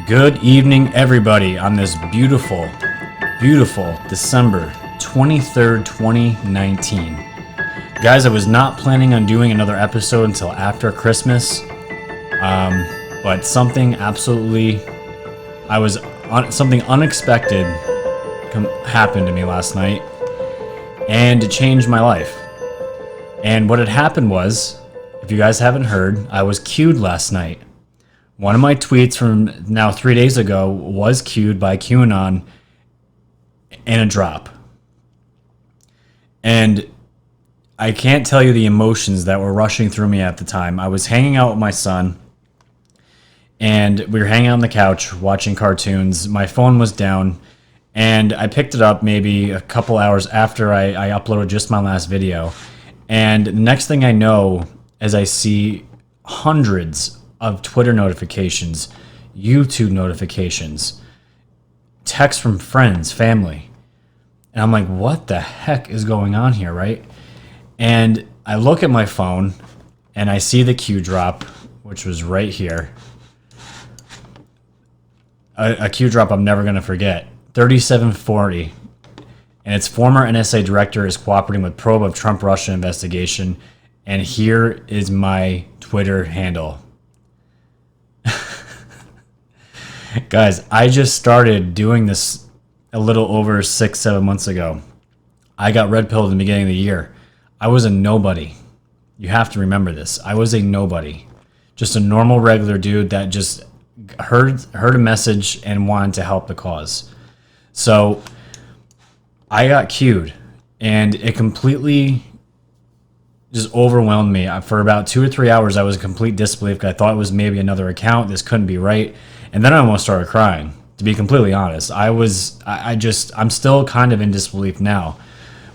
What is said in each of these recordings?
Good evening, everybody, on this beautiful, beautiful December 23rd, 2019. Guys, I was not planning on doing another episode until after Christmas, but something unexpected happened to me last night, and it changed my life. And what had happened was, if you guys haven't heard, I was cu'd last night. One of my tweets from now 3 days ago was cu'd by QAnon in a drop. And I can't tell you the emotions that were rushing through me at the time. I was hanging out with my son, and we were hanging out on the couch watching cartoons. My phone was down, and I picked it up maybe a couple hours after I uploaded just my last video. And the next thing I know is I see hundreds of Twitter notifications, YouTube notifications, texts from friends, family. And I'm like, what the heck is going on here, right? And I look at my phone and I see the Q drop, which was right here. A Q drop I'm never going to forget. 3740. And its former NSA director is cooperating with probe of Trump-Russia investigation. And here is my Twitter handle. Guys, I just started doing this a little over 6-7 months ago. I got red pilled in the beginning of the year. I was a nobody. You have to remember this. I was a nobody. Just a normal, regular dude that just heard a message and wanted to help the cause. So I got cu'd, and it completely just overwhelmed me. For about 2 or 3 hours, I was in complete disbelief. I thought it was maybe another account. This couldn't be right. And then I almost started crying, to be completely honest. I'm still kind of in disbelief now.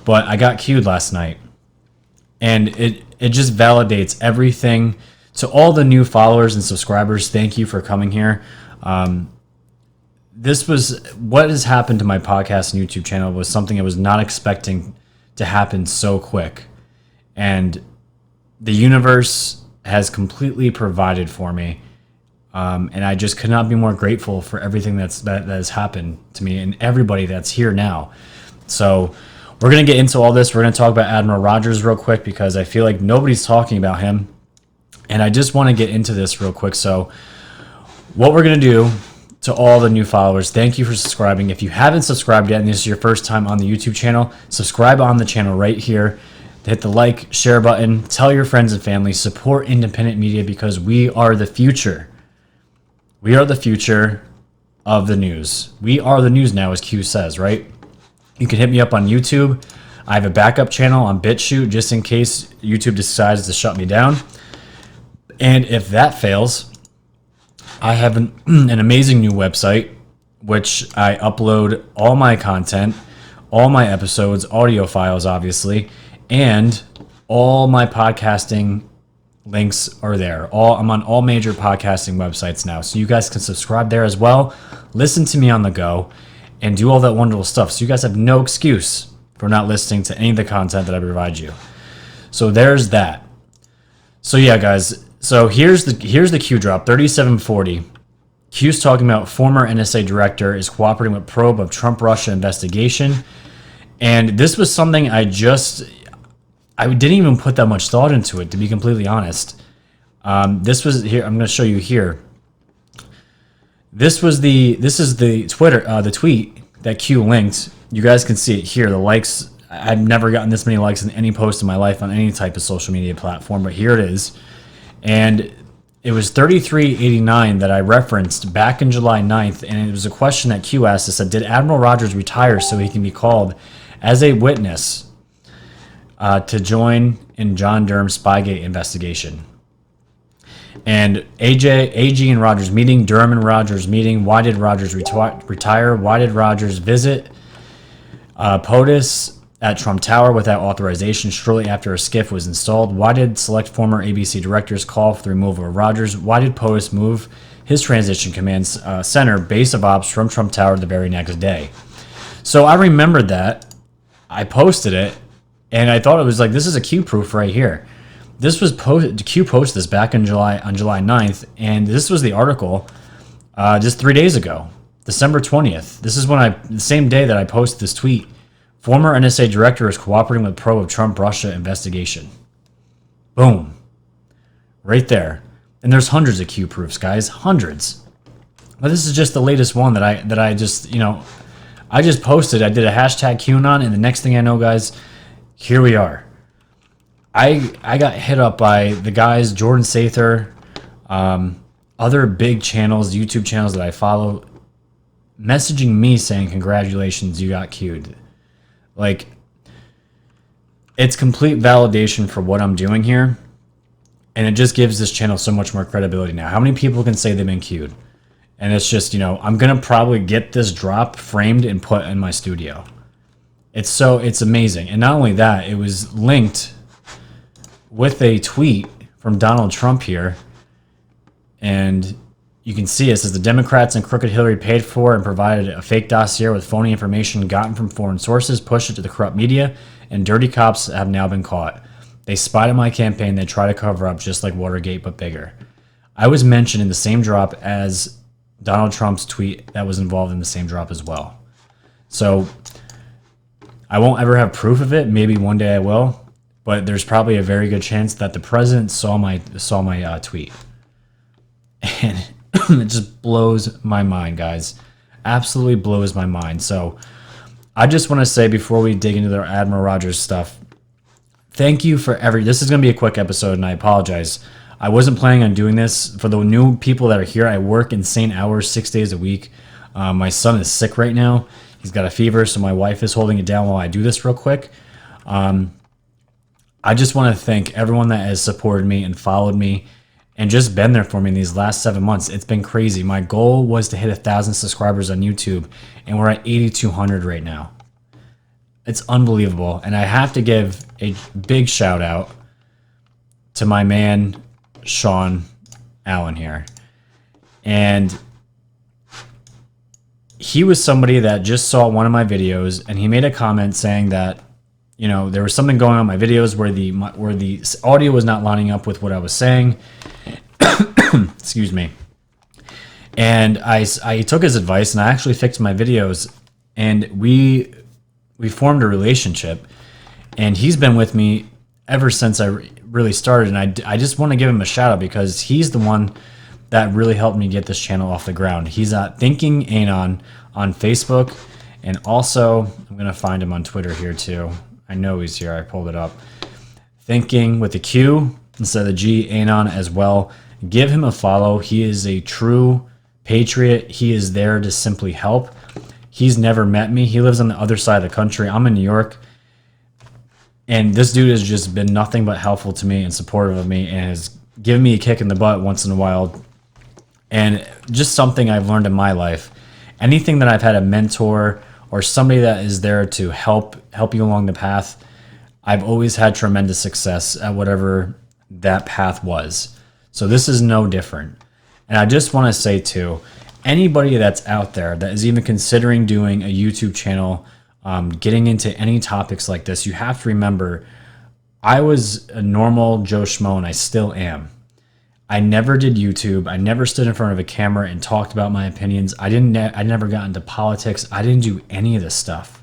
But I got cu'd last night. And it just validates everything. To all the new followers and subscribers, thank you for coming here. This was what has happened to my podcast and YouTube channel was something I was not expecting to happen so quick. And the universe has completely provided for me. And I just could not be more grateful for everything that has happened to me and everybody that's here now. So we're going to get into all this. We're going to talk about Admiral Rogers real quick because I feel like nobody's talking about him. And I just want to get into this real quick. So what we're going to do to all the new followers, thank you for subscribing. If you haven't subscribed yet and this is your first time on the YouTube channel, subscribe on the channel right here. Hit the like, share button, tell your friends and family, support independent media because we are the future. We are the future of the news. We are the news now, as Q says, right? You can hit me up on YouTube. I have a backup channel on BitChute just in case YouTube decides to shut me down. And if that fails, I have an amazing new website, which I upload all my content, all my episodes, audio files, obviously, and all my podcasting links are there. I'm on all major podcasting websites now, so you guys can subscribe there as well, listen to me on the go, and do all that wonderful stuff. So you guys have no excuse for not listening to any of the content that I provide you. So there's that. So yeah, guys. So here's the Q drop, 3740. Q's talking about former NSA director is cooperating with probe of Trump-Russia investigation. And this was something I didn't even put that much thought into it, to be completely honest. This was here. I'm going to show you here. This is the Twitter, the tweet that Q linked. You guys can see it here. The likes. I've never gotten this many likes in any post in my life on any type of social media platform, but here it is. And it was 3389 that I referenced back in July 9th, and it was a question that Q asked. It said, did Admiral Rogers retire so he can be called as a witness to join in John Durham's Spygate investigation? And AG and Rogers meeting, Durham and Rogers meeting. Why did Rogers retire? Why did Rogers visit POTUS at Trump Tower without authorization shortly after a skiff was installed? Why did select former ABC directors call for the removal of Rogers? Why did POTUS move his transition command center base of ops from Trump Tower the very next day? So I remembered that. I posted it, and I thought it was like, this is a Q proof right here. This was Q posted this back in July, on July 9th, and this was the article. just 3 days ago, December 20th. This is when the same day that I posted this tweet. Former NSA director is cooperating with probe of Trump-Russia investigation. Boom. Right there. And there's hundreds of Q proofs, guys. Hundreds. But this is just the latest one that I just, I just posted. I did a hashtag QAnon, and the next thing I know, guys, here we are. I got hit up by the guys, Jordan Sather, other big channels, YouTube channels that I follow, messaging me saying, congratulations, you got cu'd. Like, it's complete validation for what I'm doing here. And it just gives this channel so much more credibility now. How many people can say they've been cu'd? And it's just, I'm going to probably get this drop framed and put in my studio. It's amazing. And not only that, it was linked with a tweet from Donald Trump here. And you can see it says the Democrats and crooked Hillary paid for and provided a fake dossier with phony information gotten from foreign sources, pushed it to the corrupt media, and dirty cops have now been caught. They spied on my campaign. They try to cover up just like Watergate, but bigger. I was mentioned in the same drop as Donald Trump's tweet that was involved in the same drop as well. So I won't ever have proof of it. Maybe one day I will, but there's probably a very good chance that the president saw my tweet. And it just blows my mind, guys. Absolutely blows my mind. So I just want to say before we dig into the Admiral Rogers stuff, thank you for this is going to be a quick episode, and I apologize. I wasn't planning on doing this. For the new people that are here, I work insane hours, 6 days a week. My son is sick right now. He's got a fever, so my wife is holding it down while I do this real quick. I just want to thank everyone that has supported me and followed me and just been there for me in these last 7 months. It's been crazy. My goal was to hit 1,000 subscribers on YouTube, and we're at 8,200 right now. It's unbelievable. And I have to give a big shout out to my man, Sean Allen here. And he was somebody that just saw one of my videos, and he made a comment saying that, there was something going on in my videos where the audio was not lining up with what I was saying. Excuse me. And I took his advice, and I actually fixed my videos, and we formed a relationship, and he's been with me ever since I really started. And I just want to give him a shout out because he's the one that really helped me get this channel off the ground. He's at Thinking Anon on Facebook, and also I'm going to find him on Twitter here too. I know he's here. I pulled it up. Thinking with a Q instead of the G, Anon as well. Give him a follow. He is a true patriot. He is there to simply help. He's never met me. He lives on the other side of the country. I'm in New York. And this dude has just been nothing but helpful to me and supportive of me and has given me a kick in the butt once in a while. And just something I've learned in my life. Anything that I've had a mentor or somebody that is there to help you along the path, I've always had tremendous success at whatever that path was. So this is no different. And I just want to say too, anybody that's out there that is even considering doing a YouTube channel, getting into any topics like this, you have to remember, I was a normal Joe Schmo, and I still am. I never did YouTube. I never stood in front of a camera and talked about my opinions. I never got into politics. I didn't do any of this stuff.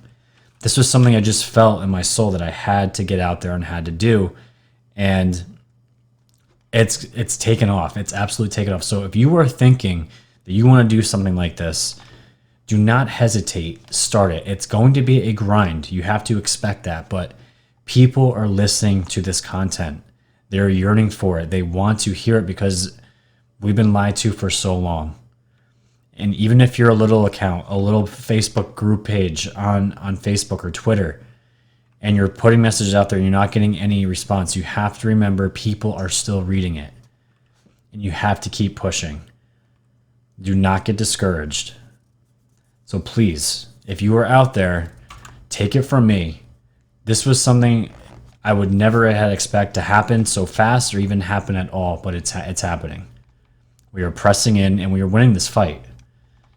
This was something I just felt in my soul that I had to get out there and had to do. And it's taken off. It's absolutely taken off. So if you are thinking that you want to do something like this, do not hesitate. Start it. It's going to be a grind. You have to expect that. But people are listening to this content. They're yearning for it. They want to hear it because we've been lied to for so long. And even if you're a little account, a little Facebook group page on Facebook or Twitter, and you're putting messages out there and you're not getting any response, you have to remember people are still reading it. And you have to keep pushing. Do not get discouraged. So please, if you are out there, take it from me. This was something I would never have expect to happen so fast or even happen at all, but it's happening. We are pressing in and we are winning this fight.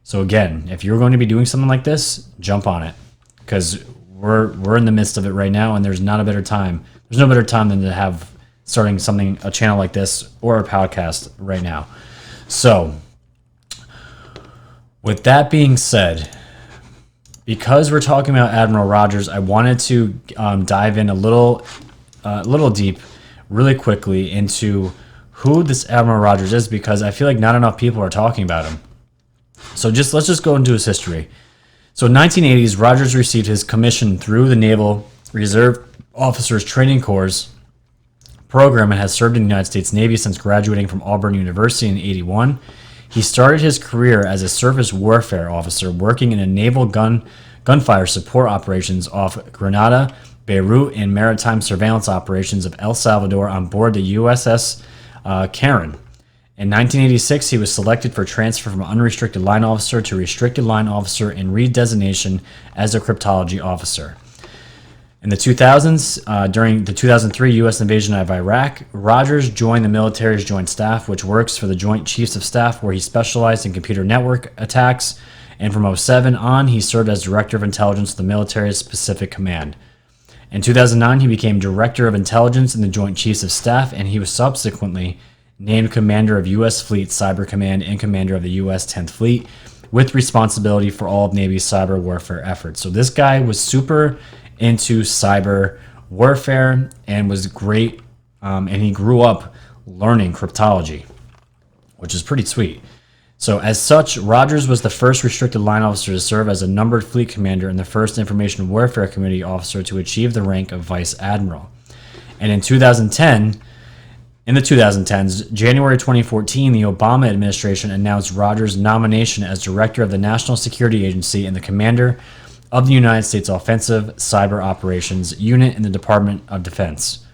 So again, if you're going to be doing something like this, jump on it, because we're in the midst of it right now, and there's not a better time. There's no better time than to have starting a channel like this or a podcast right now. So With that being said, because we're talking about Admiral Rogers, I wanted to dive in a little deep, really quickly into who this Admiral Rogers is, because I feel like not enough people are talking about him. So let's just go into his history. So in 1980s, Rogers received his commission through the Naval Reserve Officers Training Corps program and has served in the United States Navy since graduating from Auburn University in 81. He started his career as a surface warfare officer working in a naval gunfire support operations off Grenada, Beirut, and maritime surveillance operations of El Salvador on board the USS Karen. In 1986, he was selected for transfer from unrestricted line officer to restricted line officer and redesignation as a cryptology officer. In the 2000s, during the 2003 U.S. invasion of Iraq, Rogers joined the military's Joint Staff, which works for the Joint Chiefs of Staff, where he specialized in computer network attacks. And from 2007 on, he served as Director of Intelligence of the military's Pacific Command. In 2009, he became Director of Intelligence in the Joint Chiefs of Staff, and he was subsequently named Commander of U.S. Fleet Cyber Command and Commander of the U.S. 10th Fleet, with responsibility for all of Navy's cyber warfare efforts. So this guy was super into cyber warfare and was great, and he grew up learning cryptology, which is pretty sweet. So as such, Rogers was the first restricted line officer to serve as a numbered fleet commander and the first information warfare committee officer to achieve the rank of vice admiral. And in the 2010s, January 2014, the Obama administration announced Rogers' nomination as director of the National Security Agency and the commander of the United States Offensive Cyber Operations Unit in the Department of Defense.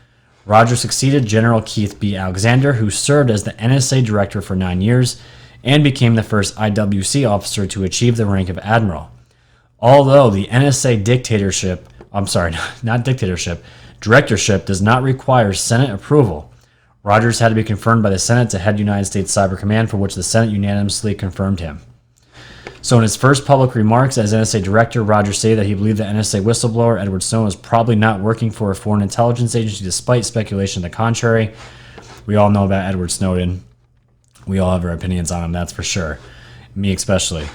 Rogers succeeded General Keith B. Alexander, who served as the NSA director for 9 years and became the first IWC officer to achieve the rank of admiral. Although the NSA directorship does not require Senate approval, Rogers had to be confirmed by the Senate to head United States Cyber Command, for which the Senate unanimously confirmed him. So in his first public remarks as NSA director, Rogers stated that he believed the NSA whistleblower Edward Snowden was probably not working for a foreign intelligence agency, despite speculation to the contrary. We all know about Edward Snowden. We all have our opinions on him, that's for sure. Me especially.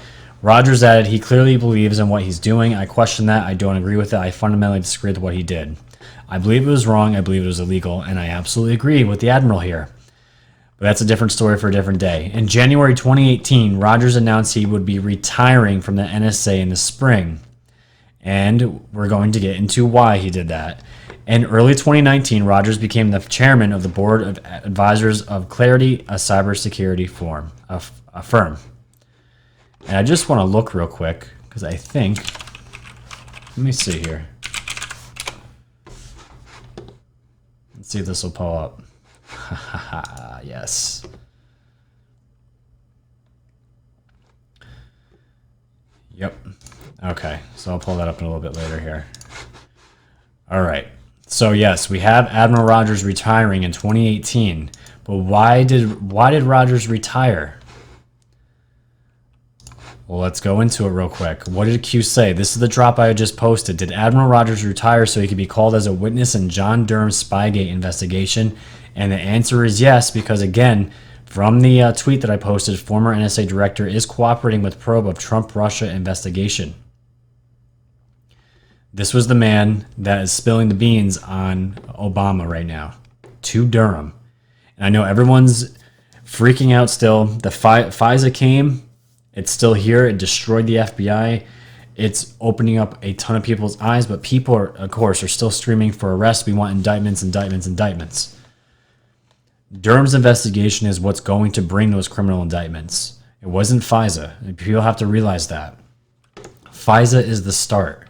Rogers added, he clearly believes in what he's doing. I question that. I don't agree with it. I fundamentally disagree with what he did. I believe it was wrong. I believe it was illegal. And I absolutely agree with the Admiral here. But that's a different story for a different day. In January 2018, Rogers announced he would be retiring from the NSA in the spring. And we're going to get into why he did that. In early 2019, Rogers became the chairman of the board of advisors of Clarity, a cybersecurity firm. And I just want to look real quick, because I think, let me see here. Let's see if this will pull up. Yes. Yep. Okay, so I'll pull that up in a little bit later here. All right. So yes, we have Admiral Rogers retiring in 2018. But why did Rogers retire? Well, let's go into it real quick. What did Q say? This is the drop I just posted. Did Admiral Rogers retire so he could be called as a witness in John Durham's Spygate investigation? And the answer is yes, because again, from the tweet that I posted, former NSA director is cooperating with probe of Trump-Russia investigation. This was the man that is spilling the beans on Obama right now, to Durham. And I know everyone's freaking out still. The FISA came. It's still here. It destroyed the FBI. It's opening up a ton of people's eyes, but people, of course, are still screaming for arrests. We want indictments, indictments, indictments. Durham's investigation is what's going to bring those criminal indictments. It wasn't FISA. People have to realize that. FISA is the start.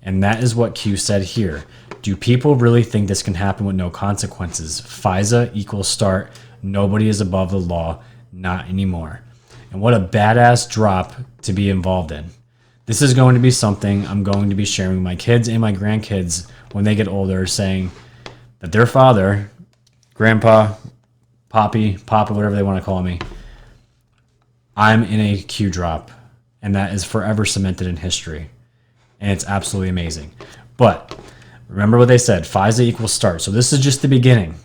And that is what Q said here. Do people really think this can happen with no consequences? FISA equals start. Nobody is above the law. Not anymore. And what a badass drop to be involved in. This is going to be something I'm going to be sharing with my kids and my grandkids when they get older, saying that their father, grandpa, poppy, papa, whatever they want to call me, I'm in a Q drop. And that is forever cemented in history. And it's absolutely amazing. But remember what they said, FISA equals start. So this is just the beginning.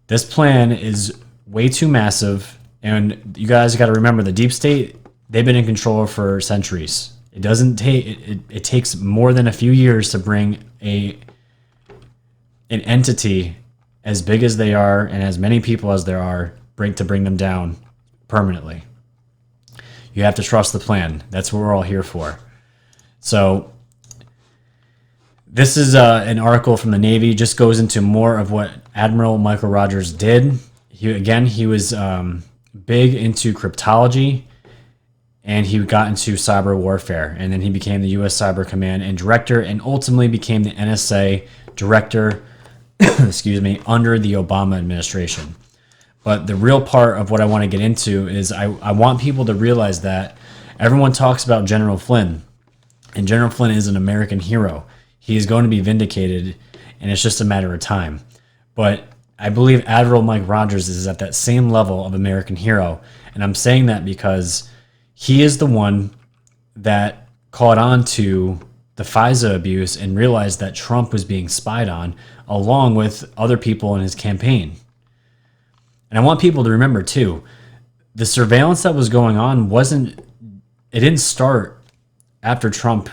This plan is way too massive. And you guys got to remember, the deep state, they've been in control for centuries. It doesn't take it takes more than a few years to bring an entity as big as they are and as many people as there are bring them down permanently. You have to trust the plan. That's what we're all here for. So this is an article from the Navy. Just goes into more of what Admiral Michael Rogers did. He was big into cryptology, and he got into cyber warfare. And then he became the U.S. Cyber Command and Director, and ultimately became the NSA Director, under the Obama administration. But the real part of what I want to get into is I want people to realize that everyone talks about General Flynn, and General Flynn is an American hero. He is going to be vindicated, and it's just a matter of time. But I believe Admiral Mike Rogers is at that same level of American hero, and I'm saying that because he is the one that caught on to the FISA abuse and realized that Trump was being spied on, along with other people in his campaign. And I want people to remember, too, the surveillance that was going on didn't start after Trump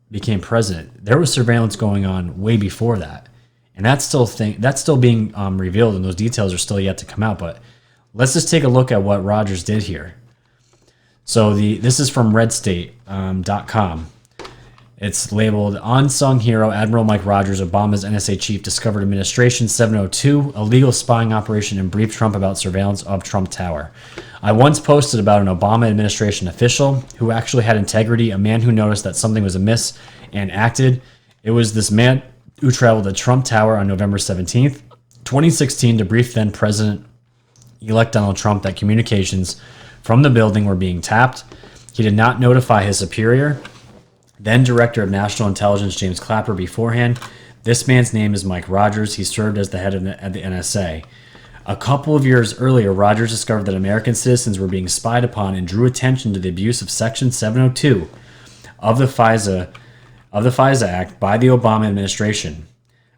became president. There was surveillance going on way before that. And that's still being revealed, and those details are still yet to come out. But let's just take a look at what Rogers did here. So this is from redstate.com. It's labeled Unsung Hero, Admiral Mike Rogers, Obama's NSA chief, discovered Administration 702, illegal spying operation, and briefed Trump about surveillance of Trump Tower. I once posted about an Obama administration official who actually had integrity, a man who noticed that something was amiss and acted. It was this man who traveled to Trump Tower on November 17th, 2016, to brief then President-elect Donald Trump that communications from the building were being tapped. He did not notify his superior, then Director of National Intelligence James Clapper, beforehand. This man's name is Mike Rogers. He served as the head of the NSA. A couple of years earlier, Rogers discovered that American citizens were being spied upon and drew attention to the abuse of Section 702 of the FISA Act by the Obama administration.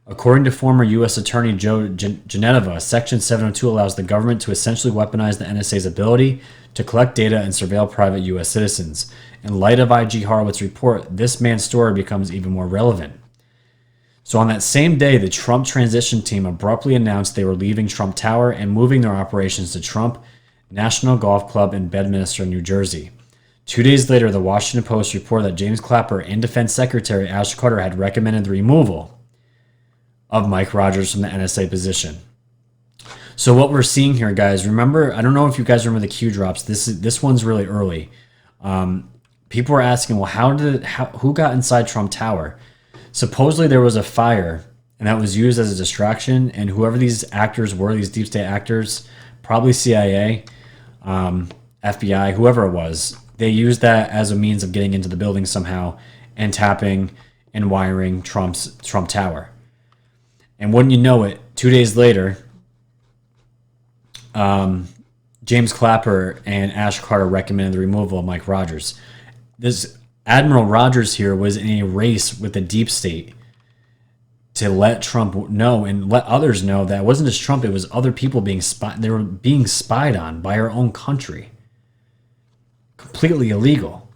According to former U.S. Attorney Joe Geneva, Section 702 allows the government to essentially weaponize the NSA's ability to collect data and surveil private U.S. citizens. In light of I.G. Horowitz's report, this man's story becomes even more relevant. So on that same day, the Trump transition team abruptly announced they were leaving Trump Tower and moving their operations to Trump National Golf Club in Bedminster, New Jersey. 2 days later, the Washington Post reported that James Clapper and Defense Secretary Ash Carter had recommended the removal of Mike Rogers from the NSA position. So what we're seeing here, guys, remember, I don't know if you guys remember the Q drops. This one's really early. People were asking, well, who got inside Trump Tower? Supposedly there was a fire, and that was used as a distraction, and whoever these actors were, these deep state actors, probably CIA, FBI, whoever it was, they used that as a means of getting into the building somehow and tapping and wiring Trump Tower. And wouldn't you know it, 2 days later, James Clapper and Ash Carter recommended the removal of Mike Rogers. This Admiral Rogers here was in a race with the deep state to let Trump know and let others know that it wasn't just Trump, it was other people being spied. They were being spied on by our own country. Completely illegal.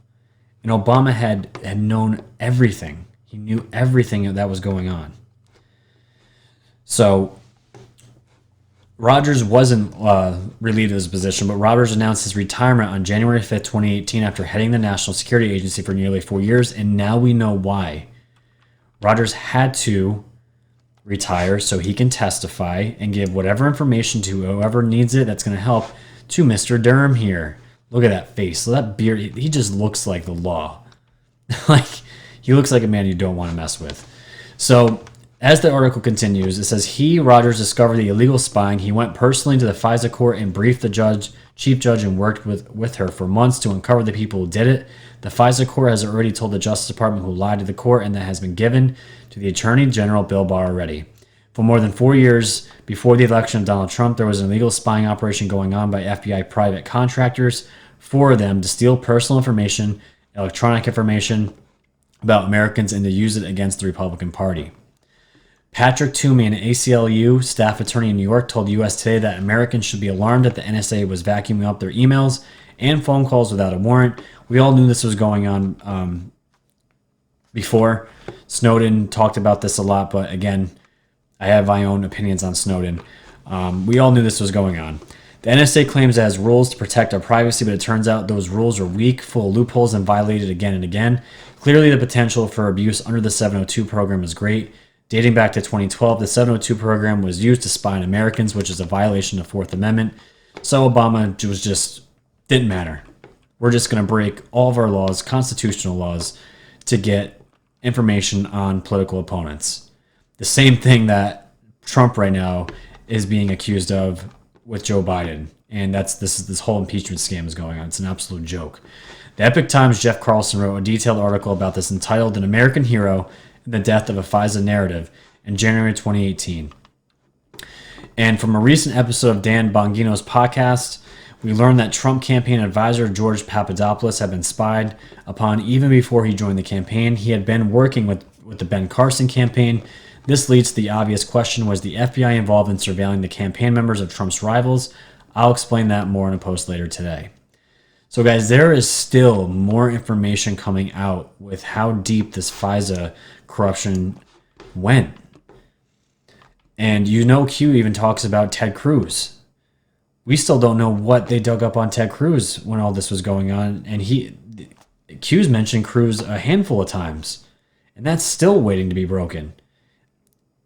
And Obama had known everything. He knew everything that was going on. So Rogers wasn't relieved of his position, but Rogers announced his retirement on January 5th, 2018, after heading the National Security Agency for nearly 4 years, and now we know why. Rogers had to retire so he can testify and give whatever information to whoever needs it that's going to help to Mr. Durham here. Look at that face. That beard, he just looks like the law. He looks like a man you don't want to mess with. So as the article continues, it says, Rogers, discovered the illegal spying. He went personally to the FISA court and briefed the chief judge, and worked with her for months to uncover the people who did it. The FISA court has already told the Justice Department who lied to the court, and that has been given to the Attorney General, Bill Barr, already. For more than 4 years before the election of Donald Trump, there was an illegal spying operation going on by FBI private contractors, 4 of them, to steal personal information, electronic information about Americans, and to use it against the Republican Party. Patrick Toomey, an ACLU staff attorney in New York, told U.S. Today that Americans should be alarmed that the NSA was vacuuming up their emails and phone calls without a warrant. We all knew this was going on before. Snowden talked about this a lot, but again, I have my own opinions on Snowden. We all knew this was going on. The NSA claims it has rules to protect our privacy, but it turns out those rules are weak, full of loopholes, and violated again and again. Clearly, the potential for abuse under the 702 program is great. Dating back to 2012, the 702 program was used to spy on Americans, which is a violation of the Fourth Amendment. So Obama didn't matter. We're just going to break all of our laws, constitutional laws, to get information on political opponents. The same thing that Trump right now is being accused of with Joe Biden. And this whole impeachment scam is going on. It's an absolute joke. The Epic Times' Jeff Carlson wrote a detailed article about this entitled An American Hero and the Death of a FISA Narrative in January 2018. And from a recent episode of Dan Bongino's podcast, we learned that Trump campaign advisor George Papadopoulos had been spied upon even before he joined the campaign. He had been working with the Ben Carson campaign. This leads to the obvious question, was the FBI involved in surveilling the campaign members of Trump's rivals? I'll explain that more in a post later today. So guys, there is still more information coming out with how deep this FISA corruption went. And Q even talks about Ted Cruz. We still don't know what they dug up on Ted Cruz when all this was going on. And Q's mentioned Cruz a handful of times. And that's still waiting to be broken.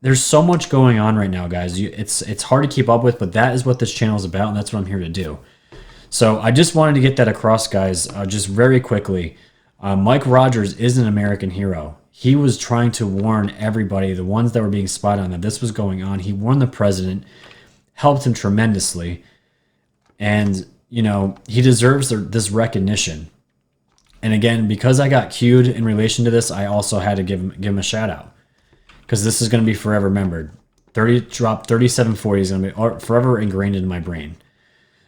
There's so much going on right now, guys. It's hard to keep up with, but that is what this channel is about, and that's what I'm here to do. So I just wanted to get that across, guys, just very quickly. Mike Rogers is an American hero. He was trying to warn everybody, the ones that were being spied on, that this was going on. He warned the president, helped him tremendously, and he deserves this recognition. And again, because I got cued in relation to this, I also had to give him a shout out. Because this is going to be forever remembered. 3740 is going to be forever ingrained in my brain.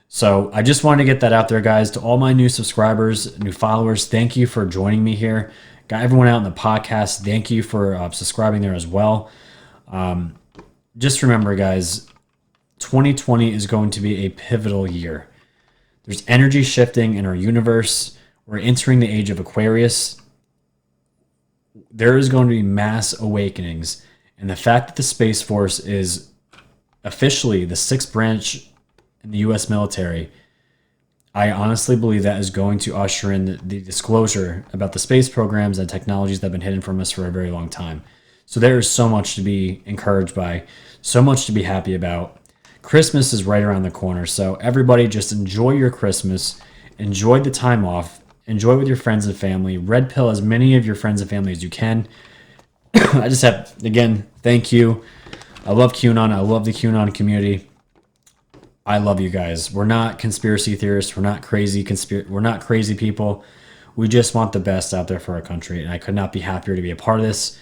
So I just wanted to get that out there, guys. To all my new subscribers, new followers, thank you for joining me here. Got everyone out in the podcast, thank you for subscribing there as well. Just remember, guys, 2020 is going to be a pivotal year. There's energy shifting in our universe. We're entering the age of Aquarius. There is going to be mass awakenings, and the fact that the Space Force is officially the sixth branch in the U.S. military, I honestly believe that is going to usher in the disclosure about the space programs and technologies that have been hidden from us for a very long time. So there is so much to be encouraged by, so much to be happy about. Christmas is right around the corner, so everybody just enjoy your Christmas, enjoy the time off, enjoy with your friends and family. Red pill as many of your friends and family as you can. I just have, again, thank you. I love QAnon. I love the QAnon community. I love you guys. We're not conspiracy theorists. We're not crazy we're not crazy people. We just want the best out there for our country, and I could not be happier to be a part of this.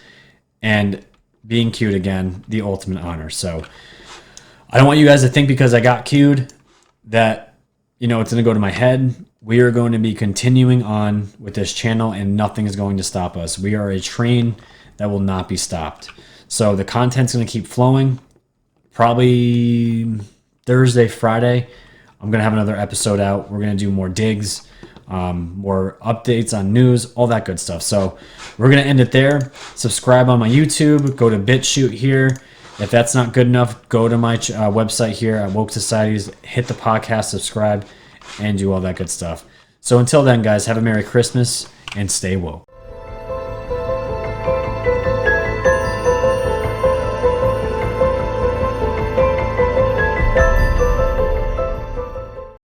And being cued again, the ultimate honor. So I don't want you guys to think because I got cued that it's going to go to my head. We are going to be continuing on with this channel, and nothing is going to stop us. We are a train that will not be stopped. So the content's going to keep flowing. Probably Thursday, Friday, I'm going to have another episode out. We're going to do more digs, more updates on news, all that good stuff. So we're going to end it there. Subscribe on my YouTube. Go to BitChute here. If that's not good enough, go to my website here at Woke Societies. Hit the podcast, subscribe, and do all that good stuff. So until then, guys, have a Merry Christmas and stay woke.